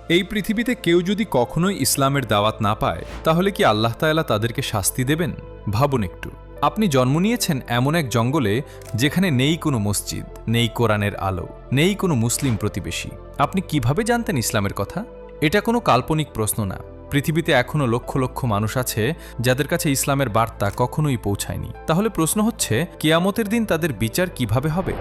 এই পৃথিবীতে কেউ যদি কখনোই ইসলামের দাওয়াত না পায় তাহলে কি আল্লাহ তাআলা তাদেরকে শাস্তি দেবেন? ভাবুন একটু। আপনি জন্ম নিয়েছেন এমন এক জঙ্গলে যেখানে নেই কোনো মসজিদ, নেই কোরআনের আলো, নেই কোনো মুসলিম প্রতিবেশী। আপনি কিভাবে জানতেন ইসলামের কথা? এটা কোনো কাল্পনিক প্রশ্ন না। পৃথিবীতে এখনও লক্ষ লক্ষ মানুষ আছে যাদের কাছে ইসলামের বার্তা কখনোই পৌঁছায়নি। তাহলে প্রশ্ন হচ্ছে, কিয়ামতের দিন তাদের বিচার কিভাবে হবে?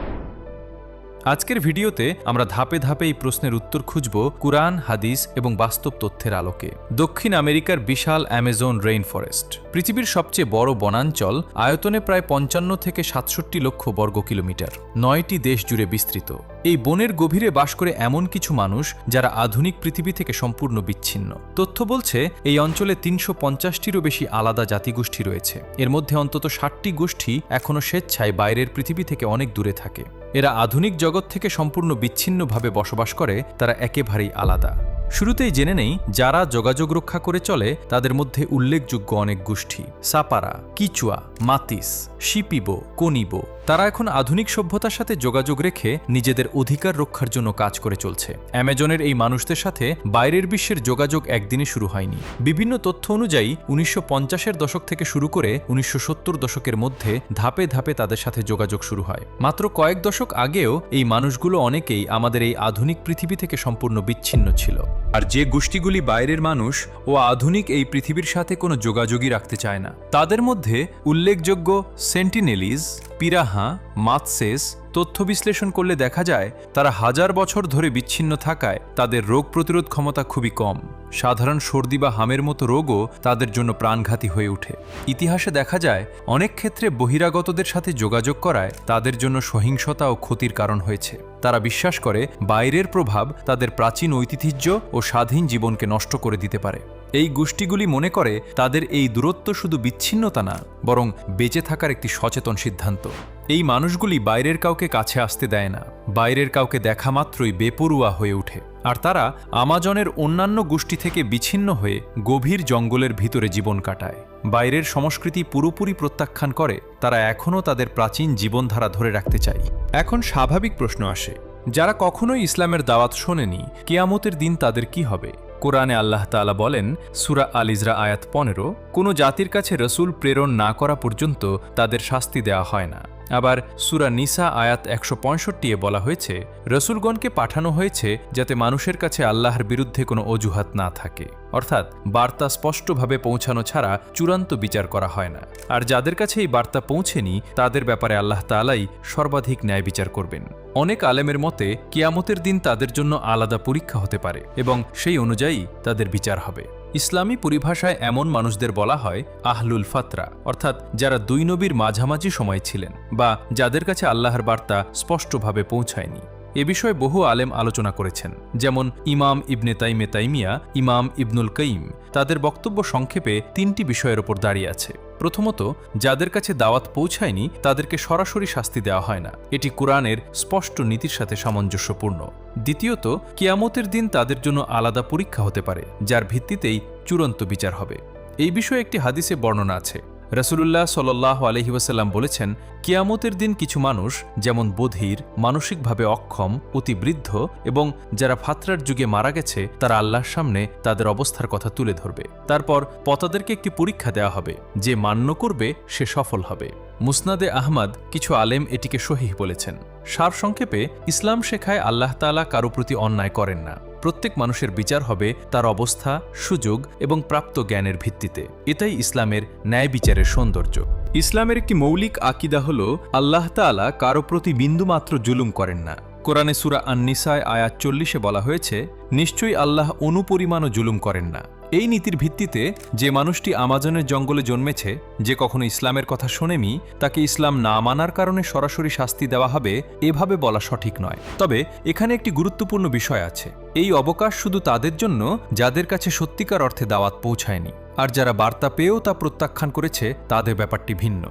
আজকের ভিডিওতে আমরা ধাপে ধাপে এই প্রশ্নের উত্তর খুঁজব কুরআন, হাদিস এবং বাস্তব তথ্যের আলোকে। দক্ষিণ আমেরিকার বিশাল অ্যামাজন রেইন ফরেস্ট, পৃথিবীর সবচেয়ে বড় বনাঞ্চল, আয়তনে প্রায় ৫৫ থেকে ৬৭ লক্ষ বর্গ কিলোমিটার, ৯টি দেশ জুড়ে বিস্তৃত। এই বনের গভীরে বাস করে এমন কিছু মানুষ যারা আধুনিক পৃথিবী থেকে সম্পূর্ণ বিচ্ছিন্ন। তথ্য বলছে এই অঞ্চলে ৩৫০টিরও বেশি আলাদা জাতিগোষ্ঠী রয়েছে। এর মধ্যে অন্তত ৬০টি গোষ্ঠী এখনও স্বেচ্ছায় বাইরের পৃথিবী থেকে অনেক দূরে থাকে। এরা আধুনিক জগৎ থেকে সম্পূর্ণ বিচ্ছিন্নভাবে বসবাস করে, তারা একেবারেই আলাদা। শুরুতেই জেনে নেই যারা যোগাযোগ রক্ষা করে চলে তাদের মধ্যে উল্লেখযোগ্য অনেক গোষ্ঠী: সাপারা, কিচুয়া, মাতিস, শিপিবো, কনিবো। তারা এখন আধুনিক সভ্যতার সাথে যোগাযোগ রেখে নিজেদের অধিকার রক্ষার জন্য কাজ করে চলছে। অ্যামাজনের এই মানুষদের সাথে বাইরের বিশ্বের যোগাযোগ একদিনে শুরু হয়নি। বিভিন্ন তথ্য অনুযায়ী ১৯৫০-এর দশক থেকে শুরু করে ১৯৭০ দশকের মধ্যে ধাপে ধাপে তাদের সাথে যোগাযোগ শুরু হয়। মাত্র কয়েক দশক আগেও এই মানুষগুলো অনেকেই আমাদের এই আধুনিক পৃথিবী থেকে সম্পূর্ণ বিচ্ছিন্ন ছিল। আর যে গোষ্ঠীগুলি বাইরের মানুষ ও আধুনিক এই পৃথিবীর সাথে কোনো যোগাযোগই রাখতে চায় না, তাদের মধ্যে উল্লেখযোগ্য সেন্টিনেলিজ, পিরাহা, মাতসেস। তথ্য বিশ্লেষণ করলে দেখা যায় তারা হাজার বছর ধরে বিচ্ছিন্ন থাকায় তাদের রোগ প্রতিরোধ ক্ষমতা খুবই কম। সাধারণ সর্দি বা হামের মতো রোগও তাদের জন্য প্রাণঘাতী হয়ে ওঠে। ইতিহাসে দেখা যায় অনেক ক্ষেত্রে বহিরাগতদের সাথে যোগাযোগ করায় তাদের জন্য সহিংসতা ও ক্ষতির কারণ হয়েছে। তারা বিশ্বাস করে বাইরের প্রভাব তাদের প্রাচীন ঐতিহ্য ও স্বাধীন জীবনকে নষ্ট করে দিতে পারে। এই গোষ্ঠীগুলি মনে করে তাদের এই দূরত্ব শুধু বিচ্ছিন্নতা না, বরং বেঁচে থাকার একটি সচেতন সিদ্ধান্ত। এই মানুষগুলি বাইরের কাউকে কাছে আসতে দেয় না, বাইরের কাউকে দেখা মাত্রই বেপরোয়া হয়ে ওঠে। আর তারা আমাজনের অন্যান্য গোষ্ঠী থেকে বিচ্ছিন্ন হয়ে গভীর জঙ্গলের ভিতরে জীবন কাটায়। বাইরের সংস্কৃতি পুরোপুরি প্রত্যাখ্যান করে। তারা এখনও তাদের প্রাচীন জীবনধারা ধরে রাখতে চায়। এখন স্বাভাবিক প্রশ্ন আসে, যারা কখনোই ইসলামের দাওয়াত শোনেনি, কিয়ামতের দিন তাদের কি হবে? কোরআনে আল্লাহ তাআলা বলেন, সূরা আল ইসরা আয়াত ১৫, কোনো জাতির কাছে রসুল প্রেরণ না করা পর্যন্ত তাদের শাস্তি দেওয়া হয় না। আবার সূরা নিসা আয়াত ১৬৫-এ বলা হয়েছে, রসুলগণকে পাঠানো হয়েছে যাতে মানুষের কাছে আল্লাহর বিরুদ্ধে কোনো অজুহাত না থাকে। অর্থাৎ বার্তা স্পষ্টভাবে পৌঁছানো ছাড়া চূড়ান্ত বিচার করা হয় না। আর যাদের কাছে এই বার্তা পৌঁছেনি তাদের ব্যাপারে আল্লাহ তাআলাই সর্বাধিক ন্যায় বিচার করবেন। অনেক আলেমের মতে কিয়ামতের দিন তাদের জন্য আলাদা পরীক্ষা হতে পারে এবং সেই অনুযায়ী তাদের বিচার হবে। ইসলামী পরিভাষায় এমন মানুষদের বলা হয় আহলুল ফাতরা, অর্থাৎ যারা দুই নবীর মাঝামাঝি সময় ছিলেন বা যাদের কাছে আল্লাহর বার্তা স্পষ্টভাবে পৌঁছায়নি। এ বিষয়ে বহু আলেম আলোচনা করেছেন, যেমন ইমাম ইবনে তাইমিয়া, ইমাম ইবনুল কাইম। তাদের বক্তব্য সংক্ষেপে ৩টি বিষয়ের ওপর দাঁড়িয়ে আছে। প্রথমত, যাদের কাছে দাওয়াত পৌঁছায়নি তাদেরকে সরাসরি শাস্তি দেওয়া হয় না। এটি কুরআনের স্পষ্ট নীতির সাথে সামঞ্জস্যপূর্ণ। দ্বিতীয়ত, কিয়ামতের দিন তাদের জন্য আলাদা পরীক্ষা হতে পারে, যার ভিত্তিতেই চূড়ান্ত বিচার হবে। এই বিষয়ে একটি হাদিসে বর্ণনা আছে। রাসূলুল্লাহ সাল্লাল্লাহু আলাইহি ওয়াসাল্লাম বলেছেন, কিয়ামতের দিন কিছু মানুষ, যেমন বধির, মানসিকভাবে অক্ষম, অতি বৃদ্ধ এবং যারা ফাতরার যুগে মারা গেছে, তারা আল্লাহর সামনে তাদের অবস্থার কথা তুলে ধরবে। তারপর তাদেরকে একটি পরীক্ষা দেওয়া হবে, যে মান্য করবে সে সফল হবে। মুসনাদে আহমদ কিছু আলেম এটিকে সহিহ বলেছেন। সারসংক্ষেপে, ইসলাম শেখায় আল্লাহ তাআলা কারো প্রতি অন্যায় করেন না। প্রত্যেক মানুষের বিচার হবে তার অবস্থা, সুযোগ এবং প্রাপ্ত জ্ঞানের ভিত্তিতে। এটাই ইসলামের ন্যায় বিচারের সৌন্দর্য। ইসলামের একটি মৌলিক আকিদা হল আল্লাহ তাআলা কারো প্রতি বিন্দুমাত্র জুলুম করেন না। কোরআনে সূরা আন-নিসায় আয়াত ৪০-এ বলা হয়েছে, নিশ্চয়ই আল্লাহ অনুপরিমাণও জুলুম করেন না। এই নীতির ভিত্তিতে যে মানুষটি আমাজনের জঙ্গলে জন্মেছে, যে কখনো ইসলামের কথা শোনেনি, তাকে ইসলাম না মানার কারণে সরাসরি শাস্তি দেওয়া হবে, এভাবে বলা সঠিক নয়। তবে এখানে একটি গুরুত্বপূর্ণ বিষয় আছে। এই অবকাশ শুধু তাদের জন্য যাদের কাছে সত্যিকার অর্থে দাওয়াত পৌঁছায়নি। আর যারা বার্তা পেয়েও তা প্রত্যাখ্যান করেছে, তাদের ব্যাপারটি ভিন্ন।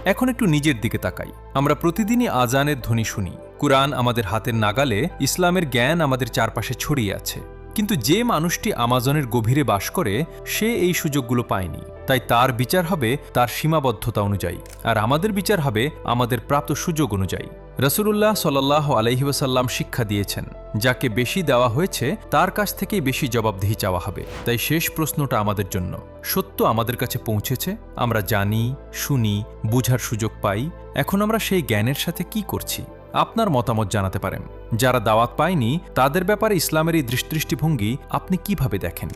এখন একটু নিজের দিকে তাকাই। আমরা প্রতিদিনই আজানের ধ্বনি শুনি। কুরআন আমাদের হাতের নাগালে, ইসলামের জ্ঞান আমাদের চারপাশে ছড়িয়ে আছে। কিন্তু যে মানুষটি আমাজনের গভীরে বাস করে, সে এই সুযোগগুলো পায়নি। তাই তার বিচার হবে তার সীমাবদ্ধতা অনুযায়ী, আর আমাদের বিচার হবে আমাদের প্রাপ্ত সুযোগ অনুযায়ী। রাসূলুল্লাহ সাল্লাল্লাহু আলাইহি ওয়াসাল্লাম শিক্ষা দিয়েছেন, যাকে বেশি দেওয়া হয়েছে তার কাছ থেকেই বেশি জবাবদিহি চাওয়া হবে। তাই শেষ প্রশ্নটা আমাদের জন্য, সত্য আমাদের কাছে পৌঁছেছে, আমরা জানি, শুনি, বুঝার সুযোগ পাই, এখন আমরা সেই জ্ঞানের সাথে কি করছি? আপনার মতামত জানাতে পারেন। যারা দাওয়াত পায়নি তাদের ব্যাপারে ইসলামের এই দৃষ্টিভঙ্গি আপনি কিভাবে দেখেন?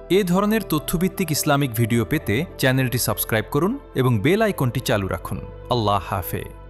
এ ধরনের তথ্যভিত্তিক ইসলামিক ভিডিও পেতে চ্যানেলটি সাবস্ক্রাইব করুন এবং বেল আইকনটি চালু রাখুন। আল্লাহ হাফেজ।